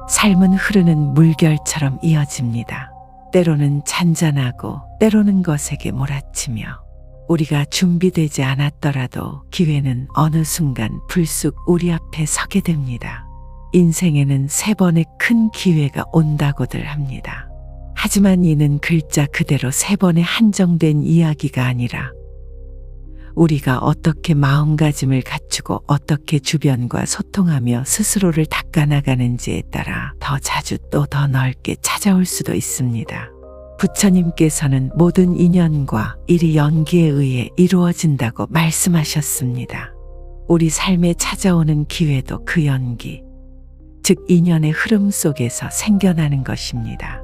삶은 흐르는 물결처럼 이어집니다. 때로는 잔잔하고 때로는 거세게 몰아치며 우리가 준비되지 않았더라도 기회는 어느 순간 불쑥 우리 앞에 서게 됩니다. 인생에는 3번의 큰 기회가 온다고들 합니다. 하지만 이는 글자 그대로 3번에 한정된 이야기가 아니라 우리가 어떻게 마음가짐을 갖추고 어떻게 주변과 소통하며 스스로를 닦아나가는지에 따라 더 자주 또 더 넓게 찾아올 수도 있습니다. 부처님께서는 모든 인연과 일이 연기에 의해 이루어진다고 말씀하셨습니다. 우리 삶에 찾아오는 기회도 그 연기, 즉 인연의 흐름 속에서 생겨나는 것입니다.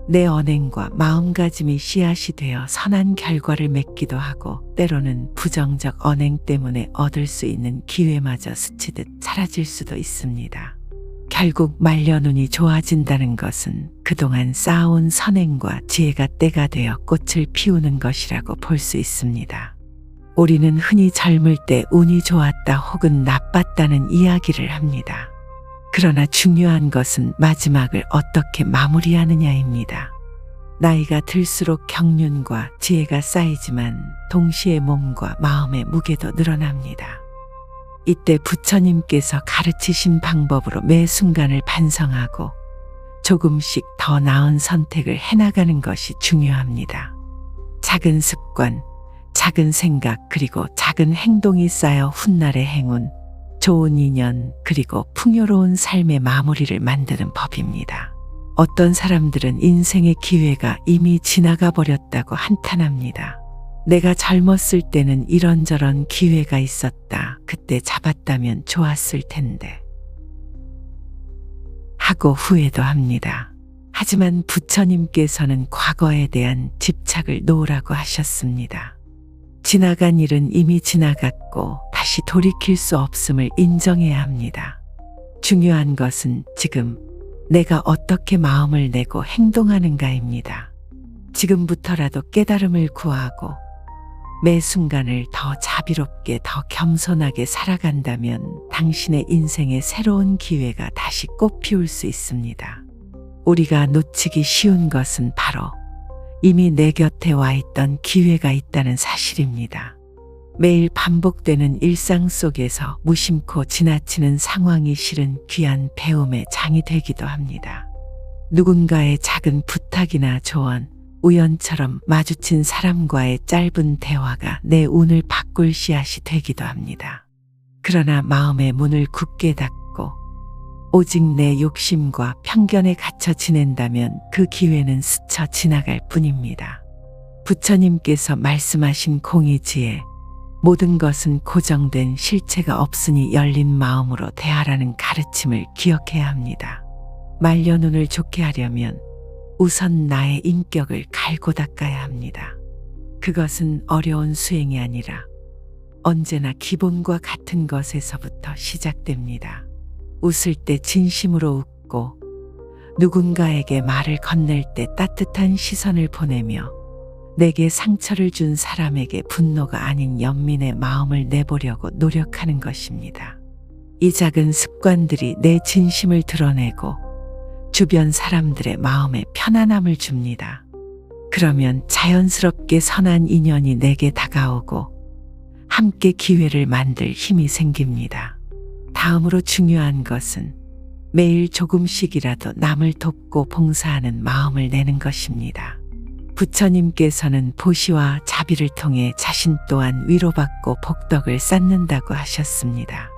내 언행과 마음가짐이 씨앗이 되어 선한 결과를 맺기도 하고 때로는 부정적 언행 때문에 얻을 수 있는 기회마저 스치듯 사라질 수도 있습니다. 결국 말려눈이 좋아진다는 것은 그동안 쌓아온 선행과 지혜가 때가 되어 꽃을 피우는 것이라고 볼 수 있습니다. 우리는 흔히 젊을 때 운이 좋았다 혹은 나빴다는 이야기를 합니다. 그러나 중요한 것은 마지막을 어떻게 마무리하느냐입니다. 나이가 들수록 경륜과 지혜가 쌓이지만 동시에 몸과 마음의 무게도 늘어납니다. 이때 부처님께서 가르치신 방법으로 매 순간을 반성하고 조금씩 더 나은 선택을 해나가는 것이 중요합니다. 작은 습관, 작은 생각 그리고 작은 행동이 쌓여 훗날의 행운, 좋은 인연 그리고 풍요로운 삶의 마무리를 만드는 법입니다. 어떤 사람들은 인생의 기회가 이미 지나가 버렸다고 한탄합니다. 내가 젊었을 때는 이런저런 기회가 있었다. 그때 잡았다면 좋았을 텐데. 하고 후회도 합니다. 하지만 부처님께서는 과거에 대한 집착을 놓으라고 하셨습니다. 지나간 일은 이미 지나갔고 다시 돌이킬 수 없음을 인정해야 합니다. 중요한 것은 지금 내가 어떻게 마음을 내고 행동하는가입니다. 지금부터라도 깨달음을 구하고 매 순간을 더 자비롭게 더 겸손하게 살아간다면 당신의 인생에 새로운 기회가 다시 꽃피울 수 있습니다. 우리가 놓치기 쉬운 것은 바로 이미 내 곁에 와 있던 기회가 있다는 사실입니다. 매일 반복되는 일상 속에서 무심코 지나치는 상황이 실은 귀한 배움의 장이 되기도 합니다. 누군가의 작은 부탁이나 조언, 우연처럼 마주친 사람과의 짧은 대화가 내 운을 바꿀 씨앗이 되기도 합니다. 그러나 마음의 문을 굳게 닫고 오직 내 욕심과 편견에 갇혀 지낸다면 그 기회는 스쳐 지나갈 뿐입니다. 부처님께서 말씀하신 공의지혜, 모든 것은 고정된 실체가 없으니 열린 마음으로 대하라는 가르침을 기억해야 합니다. 말려눈을 좋게 하려면 우선 나의 인격을 갈고 닦아야 합니다. 그것은 어려운 수행이 아니라 언제나 기본과 같은 것에서부터 시작됩니다. 웃을 때 진심으로 웃고 누군가에게 말을 건넬 때 따뜻한 시선을 보내며 내게 상처를 준 사람에게 분노가 아닌 연민의 마음을 내보려고 노력하는 것입니다. 이 작은 습관들이 내 진심을 드러내고 주변 사람들의 마음에 편안함을 줍니다. 그러면 자연스럽게 선한 인연이 내게 다가오고 함께 기회를 만들 힘이 생깁니다. 다음으로 중요한 것은 매일 조금씩이라도 남을 돕고 봉사하는 마음을 내는 것입니다. 부처님께서는 보시와 자비를 통해 자신 또한 위로받고 복덕을 쌓는다고 하셨습니다.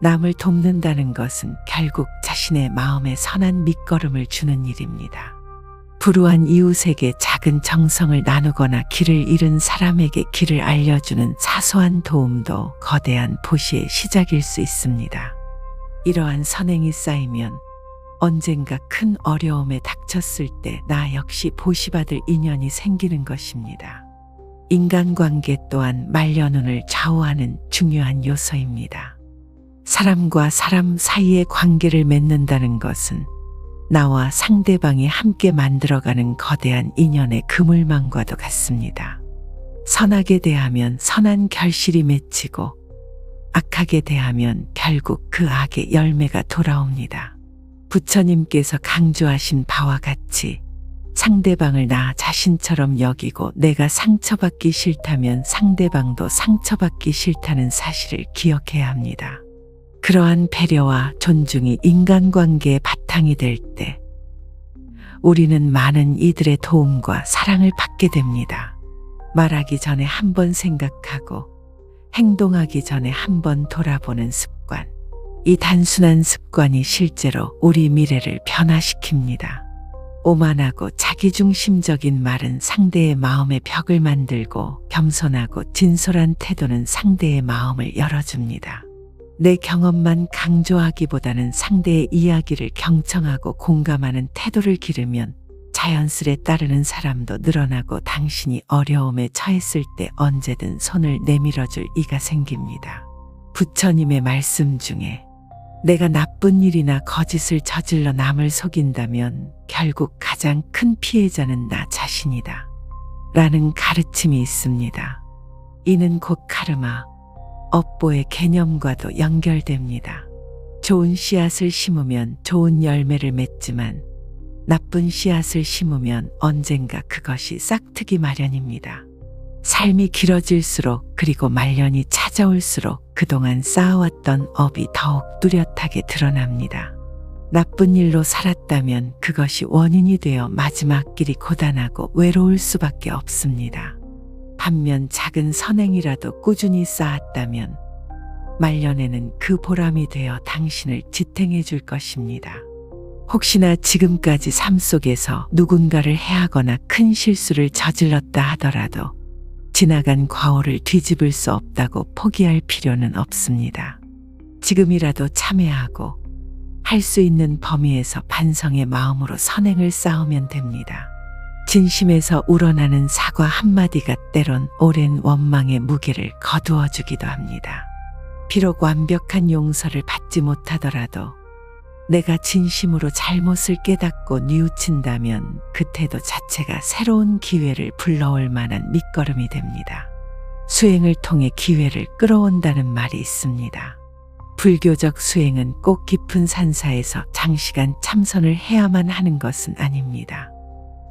남을 돕는다는 것은 결국 자신의 마음에 선한 밑거름을 주는 일입니다. 불우한 이웃에게 작은 정성을 나누거나 길을 잃은 사람에게 길을 알려주는 사소한 도움도 거대한 보시의 시작일 수 있습니다. 이러한 선행이 쌓이면 언젠가 큰 어려움에 닥쳤을 때 나 역시 보시받을 인연이 생기는 것입니다. 인간관계 또한 말려눈을 좌우하는 중요한 요소입니다. 사람과 사람 사이의 관계를 맺는다는 것은 나와 상대방이 함께 만들어가는 거대한 인연의 그물망과도 같습니다. 선하게 대하면 선한 결실이 맺히고 악하게 대하면 결국 그 악의 열매가 돌아옵니다. 부처님께서 강조하신 바와 같이 상대방을 나 자신처럼 여기고 내가 상처받기 싫다면 상대방도 상처받기 싫다는 사실을 기억해야 합니다. 그러한 배려와 존중이 인간관계의 바탕이 될 때 우리는 많은 이들의 도움과 사랑을 받게 됩니다. 말하기 전에 한 번 생각하고 행동하기 전에 한 번 돌아보는 습관. 이 단순한 습관이 실제로 우리 미래를 변화시킵니다. 오만하고 자기중심적인 말은 상대의 마음에 벽을 만들고 겸손하고 진솔한 태도는 상대의 마음을 열어줍니다. 내 경험만 강조하기보다는 상대의 이야기를 경청하고 공감하는 태도를 기르면 자연스레 따르는 사람도 늘어나고 당신이 어려움에 처했을 때 언제든 손을 내밀어줄 이가 생깁니다. 부처님의 말씀 중에 내가 나쁜 일이나 거짓을 저질러 남을 속인다면 결국 가장 큰 피해자는 나 자신이다. 라는 가르침이 있습니다. 이는 곧 카르마, 업보의 개념과도 연결됩니다. 좋은 씨앗을 심으면 좋은 열매를 맺지만 나쁜 씨앗을 심으면 언젠가 그것이 싹트기 마련입니다. 삶이 길어질수록 그리고 말년이 찾아올수록 그동안 쌓아왔던 업이 더욱 뚜렷하게 드러납니다. 나쁜 일로 살았다면 그것이 원인이 되어 마지막 길이 고단하고 외로울 수밖에 없습니다. 반면 작은 선행이라도 꾸준히 쌓았다면 말년에는 그 보람이 되어 당신을 지탱해 줄 것입니다. 혹시나 지금까지 삶 속에서 누군가를 해하거나 큰 실수를 저질렀다 하더라도 지나간 과오를 뒤집을 수 없다고 포기할 필요는 없습니다. 지금이라도 참회하고 할 수 있는 범위에서 반성의 마음으로 선행을 쌓으면 됩니다. 진심에서 우러나는 사과 한마디가 때론 오랜 원망의 무게를 거두어 주기도 합니다. 비록 완벽한 용서를 받지 못하더라도 내가 진심으로 잘못을 깨닫고 뉘우친다면 그 태도 자체가 새로운 기회를 불러올 만한 밑거름이 됩니다. 수행을 통해 기회를 끌어온다는 말이 있습니다. 불교적 수행은 꼭 깊은 산사에서 장시간 참선을 해야만 하는 것은 아닙니다.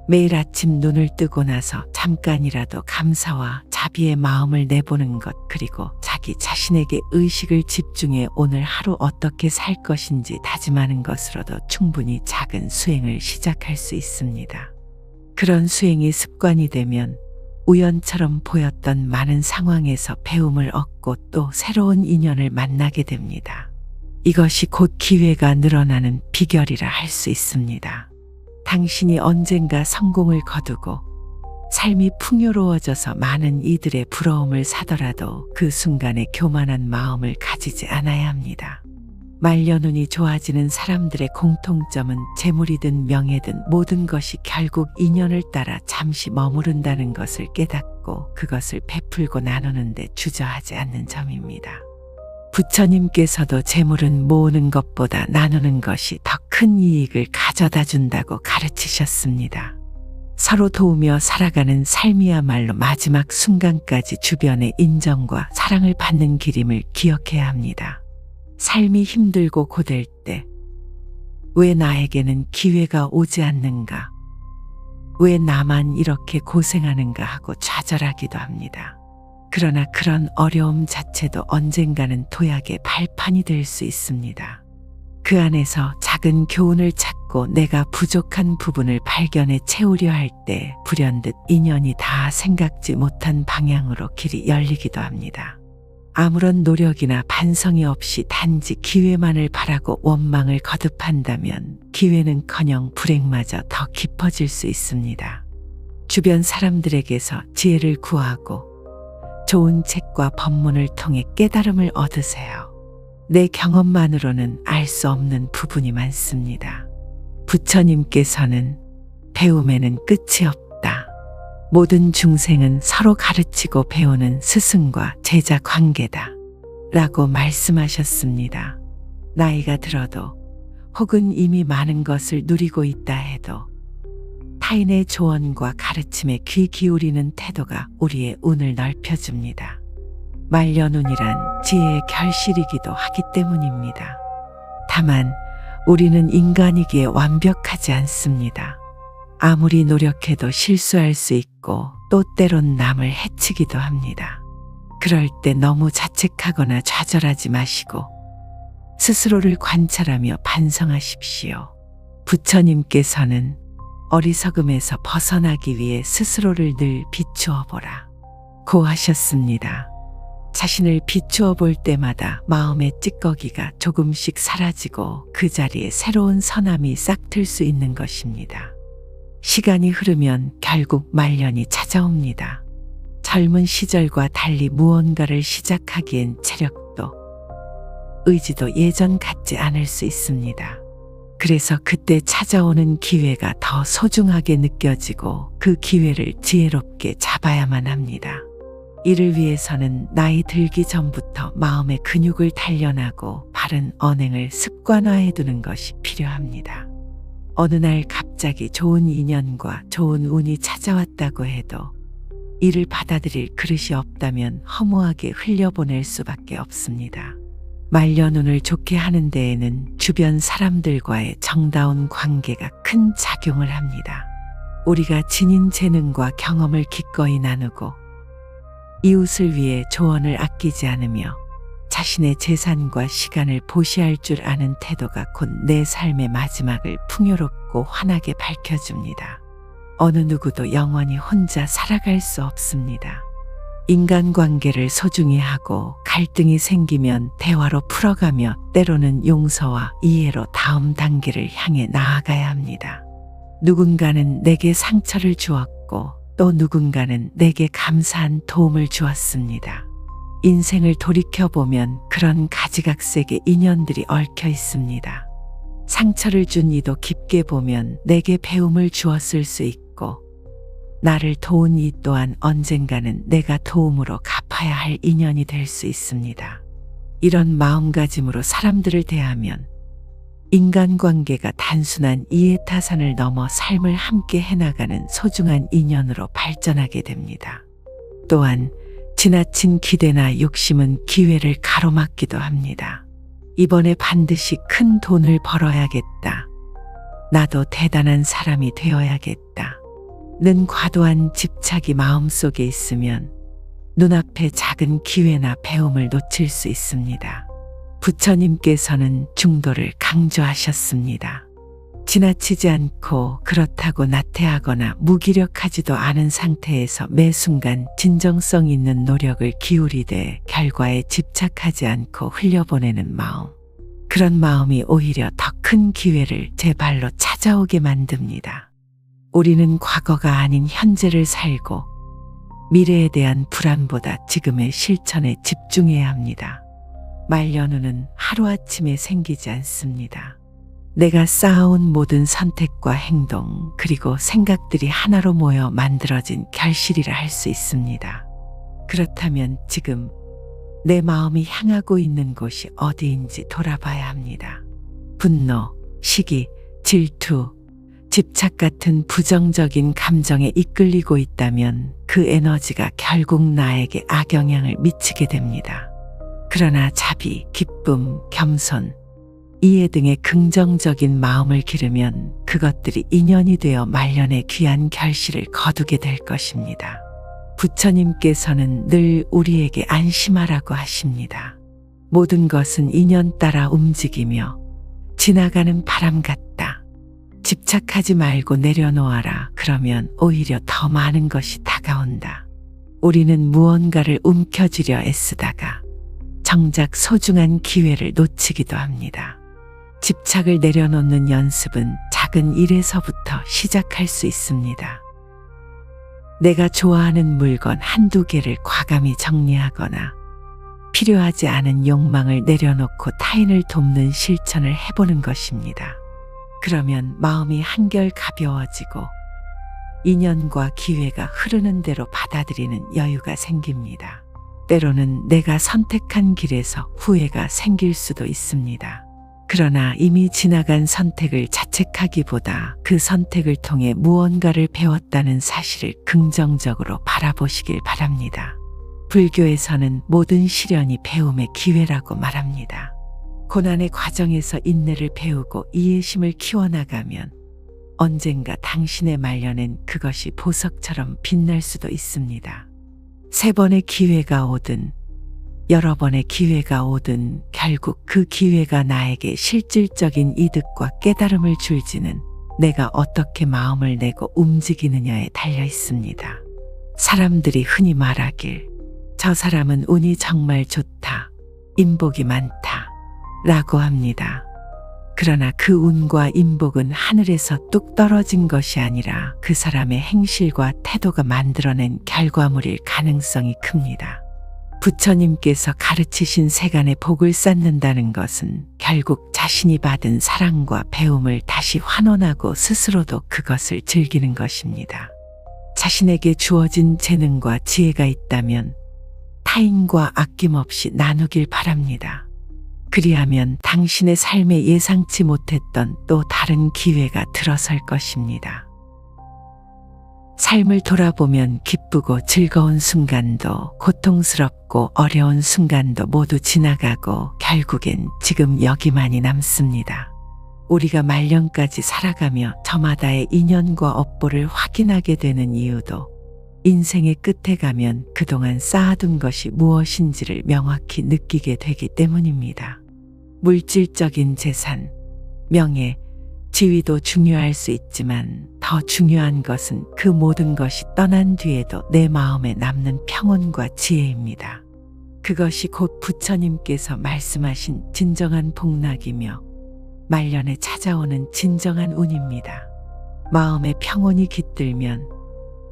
매일 아침 눈을 뜨고 나서 잠깐이라도 감사와 자비의 마음을 내보는 것, 그리고 자기 자신에게 의식을 집중해 오늘 하루 어떻게 살 것인지 다짐하는 것으로도 충분히 작은 수행을 시작할 수 있습니다. 그런 수행이 습관이 되면 우연처럼 보였던 많은 상황에서 배움을 얻고 또 새로운 인연을 만나게 됩니다. 이것이 곧 기회가 늘어나는 비결이라 할 수 있습니다. 당신이 언젠가 성공을 거두고 삶이 풍요로워져서 많은 이들의 부러움을 사더라도 그 순간에 교만한 마음을 가지지 않아야 합니다. 말년운이 좋아지는 사람들의 공통점은 재물이든 명예든 모든 것이 결국 인연을 따라 잠시 머무른다는 것을 깨닫고 그것을 베풀고 나누는데 주저하지 않는 점입니다. 부처님께서도 재물은 모으는 것보다 나누는 것이 더 큰 이익을 가져다 준다고 가르치셨습니다. 서로 도우며 살아가는 삶이야말로 마지막 순간까지 주변의 인정과 사랑을 받는 길임을 기억해야 합니다. 삶이 힘들고 고될 때 왜 나에게는 기회가 오지 않는가? 왜 나만 이렇게 고생하는가 하고 좌절하기도 합니다. 그러나 그런 어려움 자체도 언젠가는 도약의 발판이 될 수 있습니다. 그 안에서 작은 교훈을 찾고 내가 부족한 부분을 발견해 채우려 할 때 불현듯 인연이 다 생각지 못한 방향으로 길이 열리기도 합니다. 아무런 노력이나 반성이 없이 단지 기회만을 바라고 원망을 거듭한다면 기회는커녕 불행마저 더 깊어질 수 있습니다. 주변 사람들에게서 지혜를 구하고 좋은 책과 법문을 통해 깨달음을 얻으세요. 내 경험만으로는 알 수 없는 부분이 많습니다. 부처님께서는 배움에는 끝이 없다. 모든 중생은 서로 가르치고 배우는 스승과 제자 관계다. 라고 말씀하셨습니다. 나이가 들어도 혹은 이미 많은 것을 누리고 있다 해도 타인의 조언과 가르침에 귀 기울이는 태도가 우리의 운을 넓혀줍니다. 말년운이란 지혜의 결실이기도 하기 때문입니다. 다만 우리는 인간이기에 완벽하지 않습니다. 아무리 노력해도 실수할 수 있고 또 때론 남을 해치기도 합니다. 그럴 때 너무 자책하거나 좌절하지 마시고 스스로를 관찰하며 반성하십시오. 부처님께서는 어리석음에서 벗어나기 위해 스스로를 늘 비추어 보라 고 하셨습니다. 자신을 비추어 볼 때마다 마음의 찌꺼기가 조금씩 사라지고 그 자리에 새로운 선함이 싹틀 수 있는 것입니다. 시간이 흐르면 결국 말년이 찾아옵니다. 젊은 시절과 달리 무언가를 시작하기엔 체력도 의지도 예전 같지 않을 수 있습니다. 그래서 그때 찾아오는 기회가 더 소중하게 느껴지고 그 기회를 지혜롭게 잡아야만 합니다. 이를 위해서는 나이 들기 전부터 마음의 근육을 단련하고 바른 언행을 습관화해 두는 것이 필요합니다. 어느 날 갑자기 좋은 인연과 좋은 운이 찾아왔다고 해도 이를 받아들일 그릇이 없다면 허무하게 흘려보낼 수밖에 없습니다. 말년운을 좋게 하는 데에는 주변 사람들과의 정다운 관계가 큰 작용을 합니다. 우리가 지닌 재능과 경험을 기꺼이 나누고 이웃을 위해 조언을 아끼지 않으며 자신의 재산과 시간을 보시할 줄 아는 태도가 곧 내 삶의 마지막을 풍요롭고 환하게 밝혀줍니다. 어느 누구도 영원히 혼자 살아갈 수 없습니다. 인간관계를 소중히 하고 갈등이 생기면 대화로 풀어가며 때로는 용서와 이해로 다음 단계를 향해 나아가야 합니다. 누군가는 내게 상처를 주었고 또 누군가는 내게 감사한 도움을 주었습니다. 인생을 돌이켜보면 그런 가지각색의 인연들이 얽혀 있습니다. 상처를 준 이도 깊게 보면 내게 배움을 주었을 수 있고 나를 도운 이 또한 언젠가는 내가 도움으로 갚아야 할 인연이 될 수 있습니다. 이런 마음가짐으로 사람들을 대하면 인간관계가 단순한 이해타산을 넘어 삶을 함께 해나가는 소중한 인연으로 발전하게 됩니다. 또한 지나친 기대나 욕심은 기회를 가로막기도 합니다. 이번에 반드시 큰 돈을 벌어야겠다. 나도 대단한 사람이 되어야겠다. 는 과도한 집착이 마음속에 있으면 눈앞에 작은 기회나 배움을 놓칠 수 있습니다. 부처님께서는 중도를 강조하셨습니다. 지나치지 않고 그렇다고 나태하거나 무기력하지도 않은 상태에서 매 순간 진정성 있는 노력을 기울이되 결과에 집착하지 않고 흘려보내는 마음. 그런 마음이 오히려 더 큰 기회를 제 발로 찾아오게 만듭니다. 우리는 과거가 아닌 현재를 살고 미래에 대한 불안보다 지금의 실천에 집중해야 합니다. 말년운은 하루아침에 생기지 않습니다. 내가 쌓아온 모든 선택과 행동 그리고 생각들이 하나로 모여 만들어진 결실이라 할 수 있습니다. 그렇다면 지금 내 마음이 향하고 있는 곳이 어디인지 돌아봐야 합니다. 분노, 시기, 질투, 집착 같은 부정적인 감정에 이끌리고 있다면 그 에너지가 결국 나에게 악영향을 미치게 됩니다. 그러나 자비, 기쁨, 겸손, 이해 등의 긍정적인 마음을 기르면 그것들이 인연이 되어 말년의 귀한 결실을 거두게 될 것입니다. 부처님께서는 늘 우리에게 안심하라고 하십니다. 모든 것은 인연 따라 움직이며 지나가는 바람 같다. 집착하지 말고 내려놓아라. 그러면 오히려 더 많은 것이 다가온다. 우리는 무언가를 움켜쥐려 애쓰다가 정작 소중한 기회를 놓치기도 합니다. 집착을 내려놓는 연습은 작은 일에서부터 시작할 수 있습니다. 내가 좋아하는 물건 한두 개를 과감히 정리하거나 필요하지 않은 욕망을 내려놓고 타인을 돕는 실천을 해보는 것입니다. 그러면 마음이 한결 가벼워지고 인연과 기회가 흐르는 대로 받아들이는 여유가 생깁니다. 때로는 내가 선택한 길에서 후회가 생길 수도 있습니다. 그러나 이미 지나간 선택을 자책하기보다 그 선택을 통해 무언가를 배웠다는 사실을 긍정적으로 바라보시길 바랍니다. 불교에서는 모든 시련이 배움의 기회라고 말합니다. 고난의 과정에서 인내를 배우고 이해심을 키워나가면 언젠가 당신의 말년엔 그것이 보석처럼 빛날 수도 있습니다. 3번의 기회가 오든 여러 번의 기회가 오든 결국 그 기회가 나에게 실질적인 이득과 깨달음을 줄지는 내가 어떻게 마음을 내고 움직이느냐에 달려 있습니다. 사람들이 흔히 말하길 저 사람은 운이 정말 좋다, 인복이 많다 라고 합니다. 그러나 그 운과 인복은 하늘에서 뚝 떨어진 것이 아니라 그 사람의 행실과 태도가 만들어낸 결과물일 가능성이 큽니다. 부처님께서 가르치신 세간의 복을 쌓는다는 것은 결국 자신이 받은 사랑과 배움을 다시 환원하고 스스로도 그것을 즐기는 것입니다. 자신에게 주어진 재능과 지혜가 있다면 타인과 아낌없이 나누길 바랍니다. 그리하면 당신의 삶에 예상치 못했던 또 다른 기회가 들어설 것입니다. 삶을 돌아보면 기쁘고 즐거운 순간도 고통스럽고 어려운 순간도 모두 지나가고 결국엔 지금 여기만이 남습니다. 우리가 말년까지 살아가며 저마다의 인연과 업보를 확인하게 되는 이유도 인생의 끝에 가면 그동안 쌓아둔 것이 무엇인지를 명확히 느끼게 되기 때문입니다. 물질적인 재산, 명예, 지위도 중요할 수 있지만 더 중요한 것은 그 모든 것이 떠난 뒤에도 내 마음에 남는 평온과 지혜입니다. 그것이 곧 부처님께서 말씀하신 진정한 복락이며 말년에 찾아오는 진정한 운입니다. 마음의 평온이 깃들면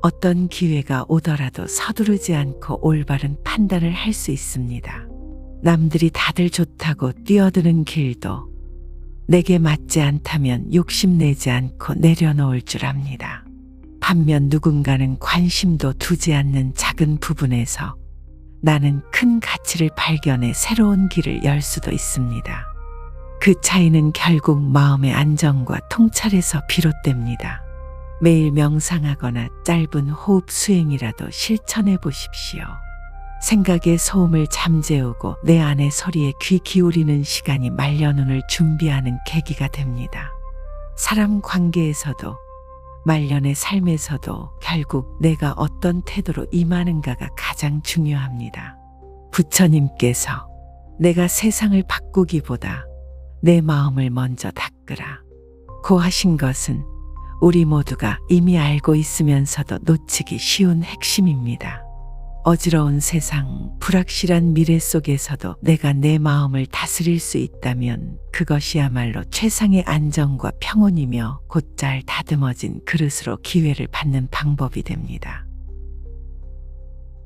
어떤 기회가 오더라도 서두르지 않고 올바른 판단을 할 수 있습니다. 남들이 다들 좋다고 뛰어드는 길도 내게 맞지 않다면 욕심내지 않고 내려놓을 줄 압니다. 반면 누군가는 관심도 두지 않는 작은 부분에서 나는 큰 가치를 발견해 새로운 길을 열 수도 있습니다. 그 차이는 결국 마음의 안정과 통찰에서 비롯됩니다. 매일 명상하거나 짧은 호흡 수행이라도 실천해 보십시오. 생각의 소음을 잠재우고 내 안의 소리에 귀 기울이는 시간이 말년운을 준비하는 계기가 됩니다. 사람 관계에서도 말년의 삶에서도 결국 내가 어떤 태도로 임하는가가 가장 중요합니다. 부처님께서 내가 세상을 바꾸기보다 내 마음을 먼저 닦으라 고 하신 것은 우리 모두가 이미 알고 있으면서도 놓치기 쉬운 핵심입니다. 어지러운 세상, 불확실한 미래 속에서도 내가 내 마음을 다스릴 수 있다면 그것이야말로 최상의 안정과 평온이며 곧잘 다듬어진 그릇으로 기회를 받는 방법이 됩니다.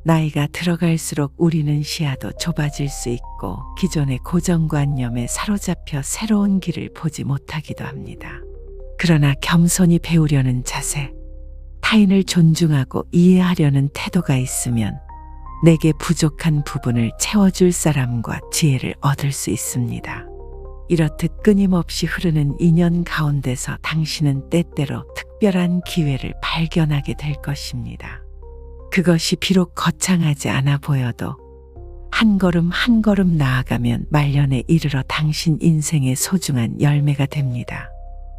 나이가 들어갈수록 우리는 시야도 좁아질 수 있고 기존의 고정관념에 사로잡혀 새로운 길을 보지 못하기도 합니다. 그러나 겸손히 배우려는 자세, 타인을 존중하고 이해하려는 태도가 있으면 내게 부족한 부분을 채워줄 사람과 지혜를 얻을 수 있습니다. 이렇듯 끊임없이 흐르는 인연 가운데서 당신은 때때로 특별한 기회를 발견하게 될 것입니다. 그것이 비록 거창하지 않아 보여도 한 걸음 한 걸음 나아가면 말년에 이르러 당신 인생의 소중한 열매가 됩니다.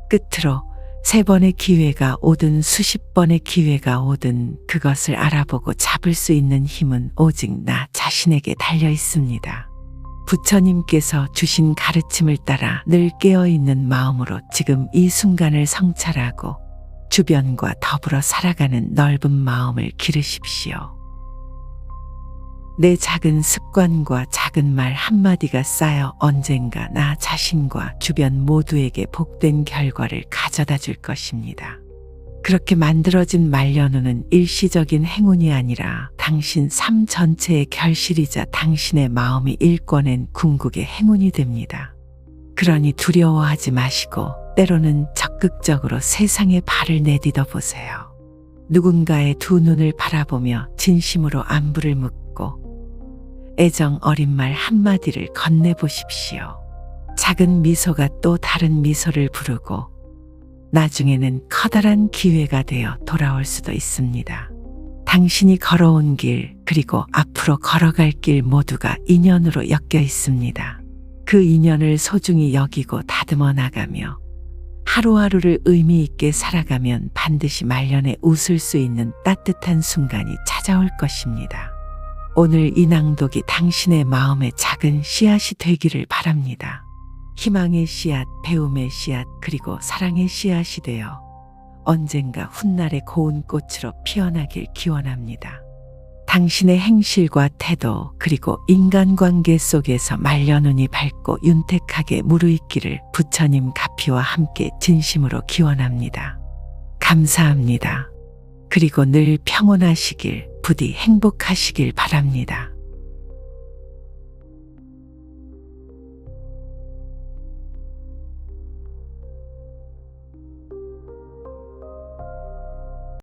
끝으로 3번의 기회가 오든 수십 번의 기회가 오든 그것을 알아보고 잡을 수 있는 힘은 오직 나 자신에게 달려 있습니다. 부처님께서 주신 가르침을 따라 늘 깨어있는 마음으로 지금 이 순간을 성찰하고 주변과 더불어 살아가는 넓은 마음을 기르십시오. 내 작은 습관과 작은 말 한마디가 쌓여 언젠가 나 자신과 주변 모두에게 복된 결과를 가져다 줄 것입니다. 그렇게 만들어진 말년운은 일시적인 행운이 아니라 당신 삶 전체의 결실이자 당신의 마음이 일궈낸 궁극의 행운이 됩니다. 그러니 두려워하지 마시고 때로는 적극적으로 세상에 발을 내딛어 보세요. 누군가의 두 눈을 바라보며 진심으로 안부를 묻고 애정 어린 말 한마디를 건네보십시오. 작은 미소가 또 다른 미소를 부르고 나중에는 커다란 기회가 되어 돌아올 수도 있습니다. 당신이 걸어온 길 그리고 앞으로 걸어갈 길 모두가 인연으로 엮여 있습니다. 그 인연을 소중히 여기고 다듬어 나가며 하루하루를 의미 있게 살아가면 반드시 말년에 웃을 수 있는 따뜻한 순간이 찾아올 것입니다. 오늘 이 낭독이 당신의 마음에 작은 씨앗이 되기를 바랍니다. 희망의 씨앗, 배움의 씨앗, 그리고 사랑의 씨앗이 되어 언젠가 훗날의 고운 꽃으로 피어나길 기원합니다. 당신의 행실과 태도 그리고 인간관계 속에서 말년운이 밝고 윤택하게 무르익기를 부처님 가피와 함께 진심으로 기원합니다. 감사합니다. 그리고 늘 평온하시길, 부디 행복하시길 바랍니다.